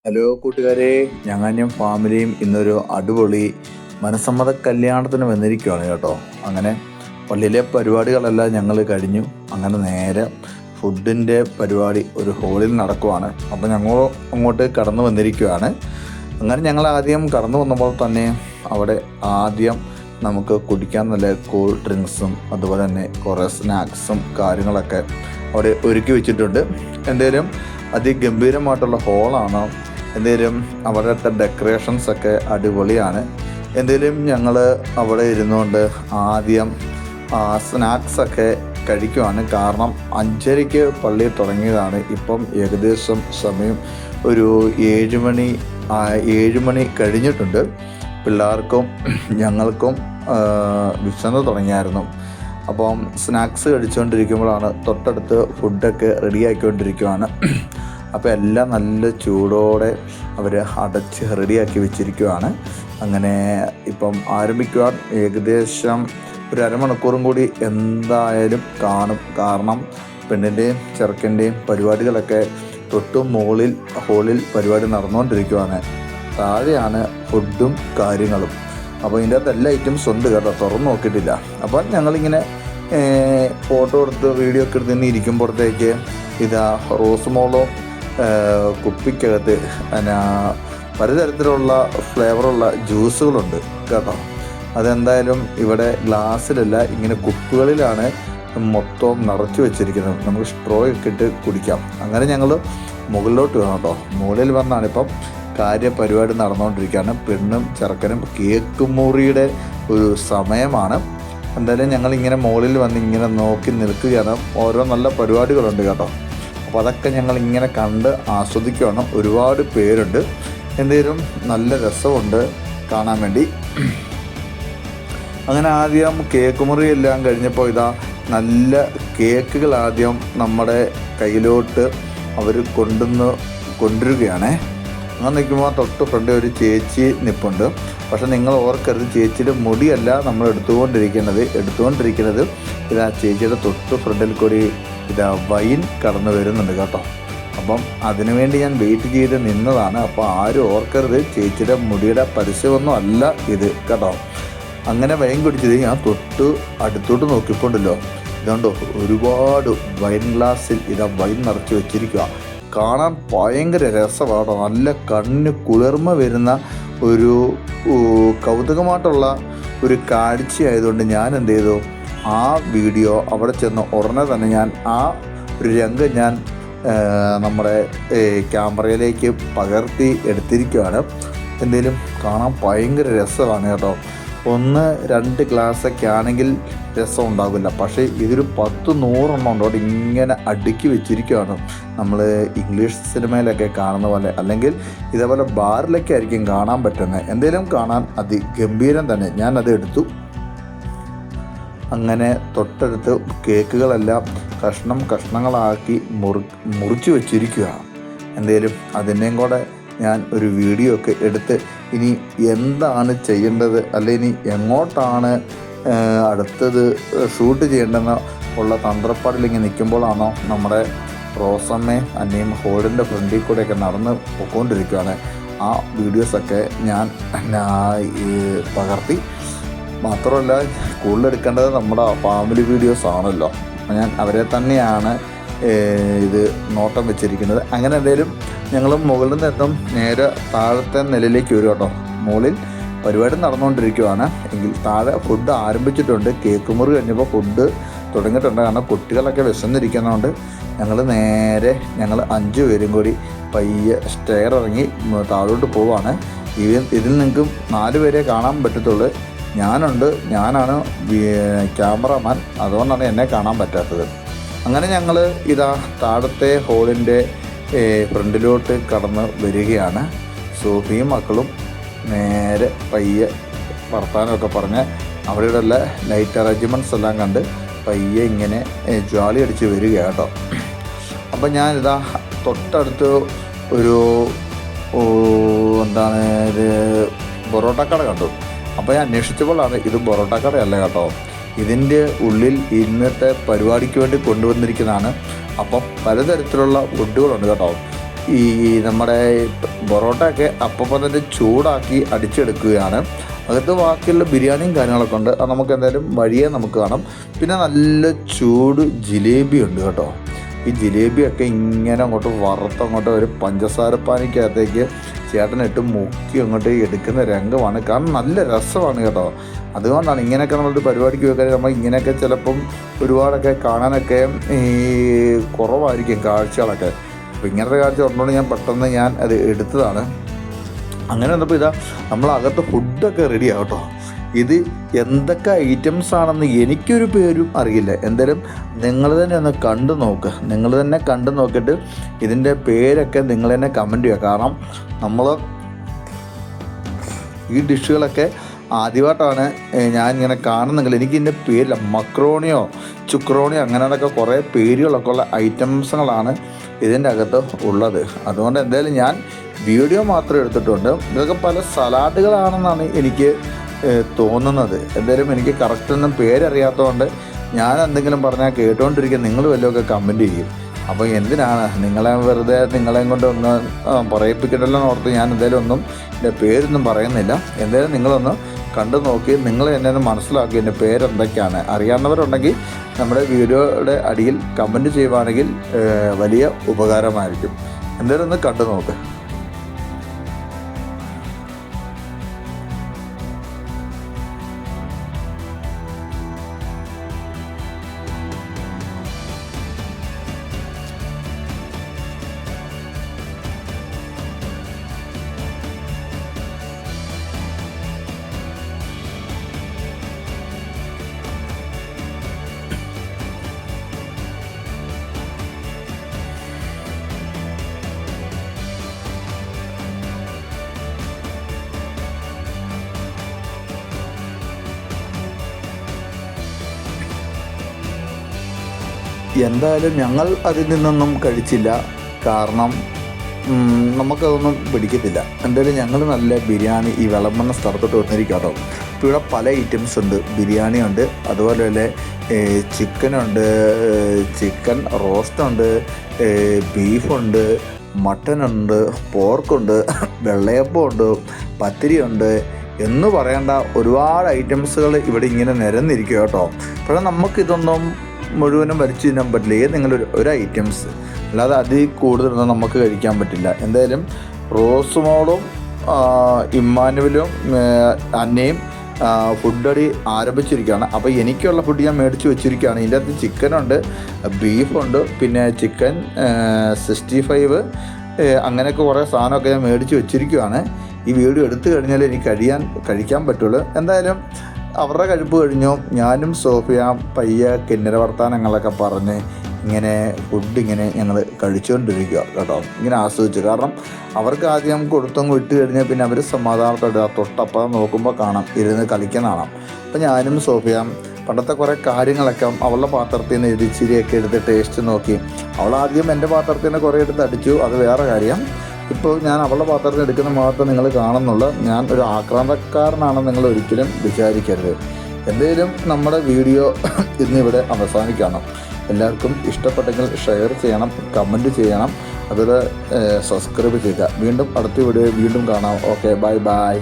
Hello കൂട്ടുകാരെ, ഞാനും ഫാമിലിയും ഇന്നൊരു അടിപൊളി മനസ്സമ്മത കല്യാണത്തിന് വന്നിരിക്കുകയാണ് കേട്ടോ. അങ്ങനെ പള്ളിയിലെ പരിപാടികളെല്ലാം ഞങ്ങൾ കഴിഞ്ഞു. അങ്ങനെ നേരെ ഫുഡിൻ്റെ പരിപാടി ഒരു ഹോളിൽ നടക്കുവാണ്. അപ്പോൾ ഞങ്ങൾ അങ്ങോട്ട് കടന്നു വന്നിരിക്കുകയാണ്. അങ്ങനെ ഞങ്ങൾ ആദ്യം കടന്നു വന്നപ്പോൾ തന്നെ അവിടെ ആദ്യം നമുക്ക് കുടിക്കാൻ നല്ല കൂൾ ഡ്രിങ്ക്സും അതുപോലെ തന്നെ കുറേ സ്നാക്സും കാര്യങ്ങളൊക്കെ അവിടെ ഒരുക്കി വെച്ചിട്ടുണ്ട്. എന്തേലും അതിഗംഭീരമായിട്ടുള്ള ഹോളാണ്. എന്തേലും അവിടുത്തെ ഡെക്കറേഷൻസൊക്കെ അടിപൊളിയാണ്. എന്തേലും ഞങ്ങൾ അവിടെ ഇരുന്നുകൊണ്ട് ആദ്യം സ്നാക്സൊക്കെ കഴിക്കുവാണ്. കാരണം 5:30 പള്ളി തുടങ്ങിയതാണ്. ഇപ്പം ഏകദേശം സമയം ഒരു 7 മണി കഴിഞ്ഞിട്ടുണ്ട്. പിള്ളേർക്കും ഞങ്ങൾക്കും വിശന്ന് തുടങ്ങിയായിരുന്നു. അപ്പം സ്നാക്സ് കഴിച്ചുകൊണ്ടിരിക്കുമ്പോഴാണ് തൊട്ടടുത്ത് ഫുഡൊക്കെ റെഡിയാക്കിക്കൊണ്ടിരിക്കുവാണ്. അപ്പോൾ എല്ലാം നല്ല ചൂടോടെ അവർ അടച്ച് റെഡിയാക്കി വെച്ചിരിക്കുവാണ്. അങ്ങനെ ഇപ്പം ആരംഭിക്കുവാൻ ഏകദേശം ഒരു അരമണിക്കൂറും കൂടി എന്തായാലും കാണും. കാരണം പെണ്ണിൻ്റെയും ചെറുക്കൻ്റെയും പരിപാടികളൊക്കെ തൊട്ടും മുകളിൽ ഹോളിൽ പരിപാടി നടന്നുകൊണ്ടിരിക്കുവാണ്. താഴെയാണ് ഫുഡും കാര്യങ്ങളും. അപ്പോൾ ഇതിൻ്റെ അകത്ത് എല്ലാ ഐറ്റംസ് ഉണ്ട് കേട്ടോ, തുറന്നു നോക്കിയിട്ടില്ല. അപ്പം ഞങ്ങളിങ്ങനെ ഫോട്ടോ എടുത്ത് വീഡിയോ ഒക്കെ എടുത്ത് ഇരിക്കുമ്പോഴത്തേക്ക് ഇതാ റോസ് മോളോ കുപ്പിക്കകത്ത് പലതരത്തിലുള്ള ഫ്ലേവറുള്ള ജ്യൂസുകളുണ്ട് കേട്ടോ. അതെന്തായാലും ഇവിടെ ഗ്ലാസ്സിലല്ല, ഇങ്ങനെ കുപ്പികളിലാണ് മൊത്തം നിറച്ച് വെച്ചിരിക്കുന്നത്. നമുക്ക് സ്ട്രോ ഒക്കെ ഇട്ട് കുടിക്കാം. അങ്ങനെ ഞങ്ങൾ മുകളിലോട്ട് വേണം കേട്ടോ. മുകളിൽ വന്നാണ് ഇപ്പം പരിപാടി നടന്നുകൊണ്ടിരിക്കുകയാണ്. പെണ്ണും ചെറുക്കനും കേക്ക് മുറിയുടെ ഒരു സമയമാണ്. എന്തായാലും ഞങ്ങളിങ്ങനെ മുകളിൽ വന്ന് ഇങ്ങനെ നോക്കി നിൽക്കുകയാണ്. ഓരോ നല്ല പരിപാടികളുണ്ട് കേട്ടോ. അപ്പോൾ അതൊക്കെ ഞങ്ങളിങ്ങനെ കണ്ട് ആസ്വദിക്കുകയാണ്. ഒരുപാട് പേരുണ്ട്. എന്തേലും നല്ല രസമുണ്ട് കാണാൻ വേണ്ടി. അങ്ങനെ ആദ്യം കേക്ക് മുറി എല്ലാം കഴിഞ്ഞപ്പോൾ ഇതാ നല്ല കേക്കുകൾ ആദ്യം നമ്മുടെ കയ്യിലോട്ട് അവർ കൊണ്ടുവരികയാണേ. അങ്ങനെ നിൽക്കുമ്പോൾ തൊട്ട് ഫ്രണ്ട് ഒരു ചേച്ചി നിൽപ്പുണ്ട്. പക്ഷെ നിങ്ങൾ ഓർക്കരുത്, ചേച്ചിയുടെ മുടിയല്ല നമ്മൾ എടുത്തുകൊണ്ടിരിക്കുന്നത് ഇതാ ചേച്ചിയുടെ തൊട്ട് ഫ്രണ്ടിൽ കൂടി ഇതാ വൈൻ കടന്നു വരുന്നുണ്ട് കേട്ടോ. അപ്പം അതിനുവേണ്ടി ഞാൻ വെയിറ്റ് ചെയ്ത് നിന്നതാണ്. അപ്പോൾ ആരും ഓർക്കരുത്, ചേച്ചിയുടെ മുടിയുടെ പരസ്യമൊന്നും അല്ല ഇത് കേട്ടോ. അങ്ങനെ വൈൻ കുടിച്ചത് ഞാൻ അടുത്തോട്ട് നോക്കിക്കൊണ്ടല്ലോ, ഇതുകൊണ്ടോ ഒരുപാട് വൈൻ ഗ്ലാസ്സിൽ ഇതാ വൈൻ നിറച്ച് വെച്ചിരിക്കുക. കാണാൻ ഭയങ്കര രസമാണ്. നല്ല കണ്ണിന് കുളിർമ വരുന്ന ഒരു കൗതുകമായിട്ടുള്ള ഒരു കാഴ്ചയായതുകൊണ്ട് ഞാൻ എന്ത് ചെയ്തു, ആ വീഡിയോ അവിടെ ചെന്ന് ഉടനെ തന്നെ ഞാൻ ആ ഒരു രംഗം ഞാൻ നമ്മുടെ ക്യാമറയിലേക്ക് പകർത്തി എടുത്തിരിക്കുകയാണ്. എന്തേലും കാണാൻ ഭയങ്കര രസമാണ് കേട്ടോ. 1-2 ഗ്ലാസ്സൊക്കെ ആണെങ്കിൽ രസം ഉണ്ടാകില്ല. പക്ഷേ ഇതൊരു 10-100 ഉണ്ട് അവിടെ ഇങ്ങനെ അടുക്കി വെച്ചിരിക്കുകയാണ്. നമ്മൾ ഇംഗ്ലീഷ് സിനിമയിലൊക്കെ കാണുന്ന പോലെ, അല്ലെങ്കിൽ ഇതേപോലെ ബാറിലൊക്കെ ആയിരിക്കും കാണാൻ പറ്റുന്നത്. എന്തേലും കാണാൻ അതിഗംഭീരം തന്നെ. ഞാനത് എടുത്തു. അങ്ങനെ തൊട്ടടുത്ത് കേക്കുകളെല്ലാം കഷ്ണങ്ങളാക്കി മുറിച്ച് വെച്ചിരിക്കുകയാണ്. എന്തേലും അതിൻ്റെയും കൂടെ ഞാൻ ഒരു വീഡിയോ ഒക്കെ എടുത്ത് ഇനി എന്താണ് ചെയ്യേണ്ടത്, അല്ലെ ഇനി എങ്ങോട്ടാണ് അടുത്തത് ഷൂട്ട് ചെയ്യേണ്ടെന്ന് ഉള്ള തന്ത്രപ്പാടിലിങ്ങനെ നിൽക്കുമ്പോഴാണോ നമ്മുടെ റോസമ്മയും അന്നയും ഹോളിൻ്റെ ഫ്രണ്ടിൽ കൂടെയൊക്കെ നടന്ന് പോയിക്കൊണ്ടിരിക്കുകയാണ്. ആ വീഡിയോസൊക്കെ ഞാൻ പകർത്തി. മാത്രമല്ല കൂടുതലെടുക്കേണ്ടത് നമ്മുടെ ഫാമിലി വീഡിയോസ് ആണല്ലോ. ഞാൻ അവരെ തന്നെയാണ് ഇത് നോട്ടം വെച്ചിരിക്കുന്നത്. അങ്ങനെ എന്തെങ്കിലും ഞങ്ങൾ മുകളിൽ നിന്നെത്തും നേരെ താഴത്തെ നിലയിലേക്ക് വരും കേട്ടോ. മുകളിൽ പരിപാടി നടന്നുകൊണ്ടിരിക്കുകയാണ് എങ്കിൽ താഴെ ഫുഡ് ആരംഭിച്ചിട്ടുണ്ട്. കേക്ക് മുറി കഴിഞ്ഞപ്പോൾ ഫുഡ് തുടങ്ങിയിട്ടുണ്ട്. കാരണം കുട്ടികളൊക്കെ വിശന്നിരിക്കുന്നതുകൊണ്ട് ഞങ്ങൾ 5 പേരും കൂടി പയ്യെ സ്റ്റെയർ ഇറങ്ങി താഴോട്ട് പോവാണ്. ഇതിൽ നിങ്ങൾക്കും 4 പേരെ കാണാൻ പറ്റത്തുള്ളൂ. ഞാനാണ് ക്യാമറമാൻ, അതുകൊണ്ടാണ് എന്നെ കാണാൻ പറ്റാത്തത്. അങ്ങനെ ഞങ്ങൾ ഇതാ താഴത്തെ ഹോളിൻ്റെ ഫ്രണ്ടിലോട്ട് കടന്ന് വരികയാണ്. സോഫിയും മക്കളും നേരെ പയ്യെ വർത്താനമൊക്കെ പറഞ്ഞ് അവിടെയുള്ള ലൈറ്റ് അറേഞ്ച്മെൻറ്റ്സ് എല്ലാം കണ്ട് പയ്യെ ഇങ്ങനെ ജ്വാലി അടിച്ച് വരിക കേട്ടോ. അപ്പം ഞാനിതാ തൊട്ടടുത്ത് ഒരു പൊറോട്ടക്കട കണ്ടു. അപ്പോൾ ഞാൻ അന്വേഷിച്ചപ്പോഴാണ് ഇത് പൊറോട്ടക്കടയല്ല കേട്ടോ. ഇതിൻ്റെ ഉള്ളിൽ ഇന്നത്തെ പരിപാടിക്ക് വേണ്ടി കൊണ്ടുവന്നിരിക്കുന്നതാണ്. അപ്പം പലതരത്തിലുള്ള ഫുഡുകളുണ്ട് കേട്ടോ. ഈ നമ്മുടെ പൊറോട്ടയൊക്കെ അപ്പം തന്നെ ചൂടാക്കി അടിച്ചെടുക്കുകയാണ്. അകത്ത് ബാക്കിയുള്ള ബിരിയാണിയും കാര്യങ്ങളൊക്കെ ഉണ്ട്. അത് നമുക്ക് എന്തായാലും വഴിയെ നമുക്ക് കാണാം. പിന്നെ നല്ല ചൂട് ജിലേബി ഉണ്ട് കേട്ടോ. ഈ ജിലേബിയൊക്കെ ഇങ്ങനെ അങ്ങോട്ട് വറുത്തങ്ങോട്ട് ഒരു പഞ്ചസാര പാനിക്കകത്തേക്ക് ചേട്ടനിട്ട് മുക്കി അങ്ങോട്ട് എടുക്കുന്ന രംഗമാണ്. കാരണം നല്ല രസമാണ് കേട്ടോ. അതുകൊണ്ടാണ് ഇങ്ങനെയൊക്കെ നമ്മളൊരു പരിപാടിക്ക് വെക്കാൻ നമ്മൾ ഇങ്ങനെയൊക്കെ ചിലപ്പം ഒരുപാടൊക്കെ കാണാനൊക്കെ ഈ കുറവായിരിക്കും കാഴ്ചകളൊക്കെ. അപ്പോൾ ഇങ്ങനത്തെ കാഴ്ച ഉള്ളതുകൊണ്ട് പെട്ടെന്ന് ഞാൻ അത് എടുത്തതാണ്. അങ്ങനെ വന്നപ്പോൾ ഇതാ നമ്മളകത്ത് ഫുഡൊക്കെ റെഡിയാണ് കേട്ടോ. ഇത് എന്തൊക്കെ ഐറ്റംസ് ആണെന്ന് എനിക്കൊരു പേരും അറിയില്ല. എന്തായാലും നിങ്ങൾ തന്നെ ഒന്ന് കണ്ടു നോക്ക്. നിങ്ങൾ തന്നെ കണ്ടു നോക്കിയിട്ട് ഇതിൻ്റെ പേരൊക്കെ നിങ്ങൾ തന്നെ കമൻറ്റ് ചെയ്യുക. കാരണം നമ്മൾ ഈ ഡിഷുകളൊക്കെ ആദ്യമായിട്ടാണ് ഞാൻ ഇങ്ങനെ കാണുന്നെങ്കിൽ എനിക്കിതിൻ്റെ പേരില്ല. മക്രോണിയോ ചുക്രോണിയോ അങ്ങനെയൊക്കെ കുറേ പേരുകളൊക്കെ ഉള്ള ഐറ്റംസുകളാണ് ഇതിൻ്റെ അകത്ത് ഉള്ളത്. അതുകൊണ്ട് എന്തായാലും ഞാൻ വീഡിയോ മാത്രം എടുത്തിട്ടുണ്ട്. ഇതൊക്കെ പല സലാഡുകളാണെന്നാണ് എനിക്ക് തോന്നുന്നത്. എന്തായാലും എനിക്ക് കറക്റ്റൊന്നും പേരറിയാത്തതുകൊണ്ട് ഞാൻ എന്തെങ്കിലും പറഞ്ഞാൽ കേട്ടുകൊണ്ടിരിക്കുക നിങ്ങൾ വല്ലതൊക്കെ കമൻറ്റ് ചെയ്യും. അപ്പോൾ എന്തിനാണ് നിങ്ങളെയും കൊണ്ട് ഒന്ന് പറയിപ്പിക്കണ്ടല്ലോ എന്ന് ഓർത്ത് ഞാൻ എന്തായാലും ഒന്നും എൻ്റെ പേരൊന്നും പറയുന്നില്ല. എന്തായാലും നിങ്ങളൊന്ന് കണ്ടു നോക്കി നിങ്ങൾ എന്നെ ഒന്ന് മനസ്സിലാക്കി എൻ്റെ പേരെന്തൊക്കെയാണ്. അറിയാവുന്നവരുണ്ടെങ്കിൽ നമ്മുടെ വീഡിയോയുടെ അടിയിൽ കമൻറ്റ് ചെയ്യുവാണെങ്കിൽ വലിയ ഉപകാരമായിരിക്കും. എന്തായാലും ഒന്ന് കണ്ടു നോക്ക്. എന്തായാലും ഞങ്ങൾ അതിൽ നിന്നൊന്നും കഴിച്ചില്ല. കാരണം നമുക്കതൊന്നും പിടിക്കത്തില്ല. എന്തായാലും ഞങ്ങൾ നല്ല ബിരിയാണി ഈ വിളമ്പുന്ന സ്ഥലത്തോട്ട് വന്നിരിക്കുക കേട്ടോ. ഇപ്പോൾ ഇവിടെ പല ഐറ്റംസ് ഉണ്ട്. ബിരിയാണി ഉണ്ട്, അതുപോലെ തന്നെ ചിക്കനുണ്ട്, ചിക്കൻ റോസ്റ്റുണ്ട്, ബീഫുണ്ട്, മട്ടനുണ്ട്, പോർക്കുണ്ട്, വെള്ളയപ്പമുണ്ട്, പത്തിരിയുണ്ട് എന്ന് പറയേണ്ട ഒരുപാട് ഐറ്റംസുകൾ ഇവിടെ ഇങ്ങനെ നിരന്നിരിക്കുക കേട്ടോ. പക്ഷേ നമുക്കിതൊന്നും മുഴുവനും വലിച്ചു തിന്നാൻ പറ്റില്ല. ഏതെങ്കിലും ഒരു ഐറ്റംസ് അല്ലാതെ അതിൽ കൂടുതലൊന്നും നമുക്ക് കഴിക്കാൻ പറ്റില്ല. എന്തായാലും റോസുമോളും ഇമ്മാനുവലും അന്നയും ഫുഡടി ആരംഭിച്ചിരിക്കുകയാണ്. അപ്പോൾ എനിക്കുള്ള ഫുഡ് ഞാൻ മേടിച്ച് വെച്ചിരിക്കുകയാണ്. ഇതിൻ്റെ അകത്ത് ചിക്കനുണ്ട്, ബീഫുണ്ട്, പിന്നെ ചിക്കൻ 65 അങ്ങനെയൊക്കെ കുറേ സാധനമൊക്കെ ഞാൻ മേടിച്ച് വെച്ചിരിക്കുകയാണ്. ഈ വീഡിയോ എടുത്തു കഴിഞ്ഞാൽ എനിക്ക് കഴിക്കാൻ പറ്റുള്ളൂ. എന്തായാലും അവരുടെ കഴിപ്പ് കഴിഞ്ഞു. ഞാനും സോഫിയ പയ്യ കിന്നര വർത്താനങ്ങളൊക്കെ പറഞ്ഞ് ഇങ്ങനെ ഫുഡ് ഇങ്ങനെ ഞങ്ങൾ കഴിച്ചുകൊണ്ടിരിക്കുക കേട്ടോ. ഇങ്ങനെ ആസ്വദിച്ചു. കാരണം അവർക്ക് ആദ്യം കൊടുത്തങ്ങ് വിട്ട് കഴിഞ്ഞാൽ പിന്നെ അവർ സമാധാനത്തോടെ തൊട്ടപ്പം നോക്കുമ്പോൾ കാണാം ഇരുന്ന് കളിക്കുന്ന കാണാം. അപ്പോൾ ഞാനും സോഫിയ പണ്ടത്തെ കുറേ കാര്യങ്ങളൊക്കെ അവളുടെ പാത്രത്തിൽ നിന്ന് ഇരിച്ചിരിയൊക്കെ എടുത്ത് ടേസ്റ്റ് നോക്കി. അവളാദ്യം എൻ്റെ പാത്രത്തിൽ നിന്ന് കുറേ എടുത്ത് അടിച്ചു, അത് വേറെ കാര്യം. ഇപ്പോൾ ഞാൻ അവളുടെ പാത്രത്തിൽ എടുക്കുന്ന മാത്രം നിങ്ങൾ കാണുന്നുള്ളൂ. ഞാൻ ഒരു ആക്രാന്തക്കാരനാണെന്ന് നിങ്ങൾ ഒരിക്കലും വിചാരിക്കരുത്. എന്തായാലും നമ്മുടെ വീഡിയോ ഇന്നിവിടെ അവസാനിക്കണം. എല്ലാവർക്കും ഇഷ്ടപ്പെട്ടെങ്കിൽ ഷെയർ ചെയ്യണം, കമൻറ്റ് ചെയ്യണം, അതുപോലെ സബ്സ്ക്രൈബ് ചെയ്യുക. വീണ്ടും അടുത്ത വീഡിയോ വീണ്ടും കാണാം. Okay, bye bye.